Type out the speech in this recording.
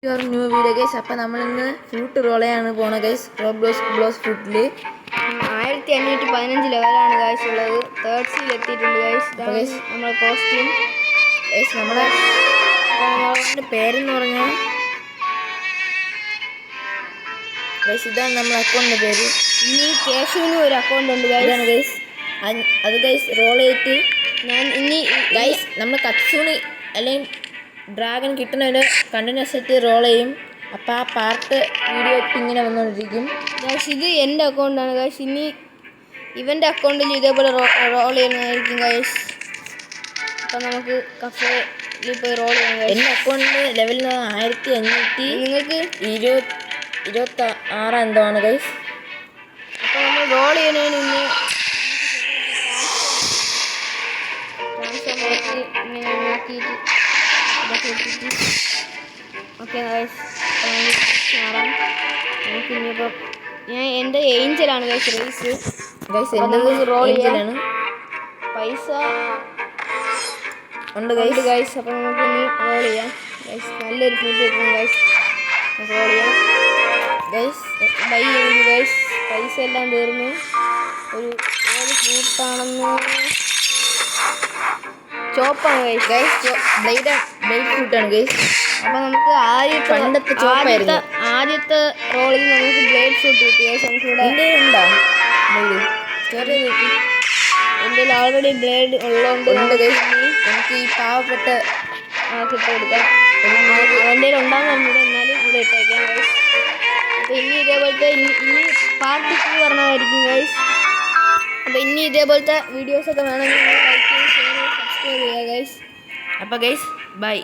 Your new video guys. അപ്പം നമ്മളിന്ന് fruit റോളയാണ് പോണത് ഗൈസ്. റോബ്ലോസ് ഫ്രൂട്ടിൽ 1515 ലെവലാണ് ഗൈസ് ഉള്ളത്. തേർഡ് സീൽ എത്തിയിട്ടുണ്ട് ഗൈസ്. നമ്മുടെ കോസ്റ്റ്യൂം ഗൈസ്. നമ്മുടെ പേരെന്ന് പറഞ്ഞാൽ ഗൈസ് ഇതാണ് നമ്മുടെ അക്കൗണ്ടിൻ്റെ പേര്. ഇനി കേശുവിനും ഒരു അക്കൗണ്ട് ഉണ്ട് ഇതാണ് ഗൈസ്. അത് ഗൈസ് റോൾ ചെയ്തിട്ട് ഞാൻ ഇനി ഗൈസ് നമ്മൾ കത്സൂണി അല്ലെങ്കിൽ ഡ്രാഗൺ കിട്ടുന്നവരെ കണ്ടിന്യൂസ് ആയിട്ട് റോൾ ചെയ്യും. അപ്പോൾ ആ പാർട്ട് വീഡിയോ ഇങ്ങനെ വന്നുകൊണ്ടിരിക്കും ഗൈസ്. ഇത് എൻ്റെ അക്കൗണ്ടാണ് ഗൈസ്. ഇനി ഇവൻ്റെ അക്കൗണ്ടിൽ ഇതേപോലെ റോൾ ചെയ്യുന്നതായിരിക്കും ഗൈസ്. അപ്പം നമുക്ക് കഫേയിൽ പോയി റോൾ ചെയ്യാം ഗൈസ്. എൻ്റെ അക്കൗണ്ടിൽ ലെവൽ 1500 നിങ്ങൾക്ക് 26 എന്തോ ആണ് ഗൈസ്. അപ്പോൾ നമ്മൾ റോൾ ചെയ്യുന്നതിന് മുന്നേ ഇങ്ങനെ നോക്കിയിട്ട് ഇതൊക്കെ ഇട്ടിട്ട് ഓക്കെ ഗൈസ്. മാറാം. നമുക്ക് ഇനിയിപ്പോൾ ഞാൻ എൻ്റെ ഏഞ്ചലാണ് ഗൈസ് റേസ് ഗൈസ്. എൻ്റെ റോൾ ഏഞ്ചലാണ്. പൈസ ഉണ്ട് ഗൈസ്. അപ്പോൾ നമുക്ക് ഇനി റോൾ ചെയ്യാം ഗൈസ്. നല്ലൊരു ഫുഡ് കിട്ടും ഗൈസ്. റോൾ ചെയ്യാം ഗൈസ്. ബൈ ചെയ്തു ഗൈസ്. പൈസ എല്ലാം തീർന്നു. ഒരു ഏത് ഫ്രൂട്ടാണെന്ന് ചോപ്പാണ് ഗൈസ്. ബ്ലേഡ് ഫ്രൂട്ടാണ് ഗൈസ്. അപ്പോൾ നമുക്ക് ആദ്യത്തെ റോളിൽ നമുക്ക് ബ്ലേഡ് ഫ്രൂട്ട് കിട്ടി ഗൈസ്. നമുക്കിവിടെ ഉണ്ടോ എൻ്റെ ഓൾറെഡി ബ്ലേഡ് ഉള്ളതുകൊണ്ട് നമുക്ക് ഈ പാവപ്പെട്ട ഇട്ട് കൊടുക്കാം. എൻ്റെ ഉണ്ടാകുന്ന എന്നാലും ഇവിടെ ഇട്ടേക്കാം ഗൈസ്. അപ്പോൾ ഇനി ഇതേപോലത്തെ ഇനി പാർട്ട് 2 പറഞ്ഞതായിരിക്കും ഗൈസ്. അപ്പോൾ ഇനി ഇതേപോലത്തെ വീഡിയോസൊക്കെ വേണമെങ്കിൽ ലൈക്ക് ചെയ്ത് ഷെയർ ചെയ്ത് സബ്സ്ക്രൈബ് ചെയ്യുക ഗൈസ്. അപ്പോൾ ഗൈസ് ബൈ.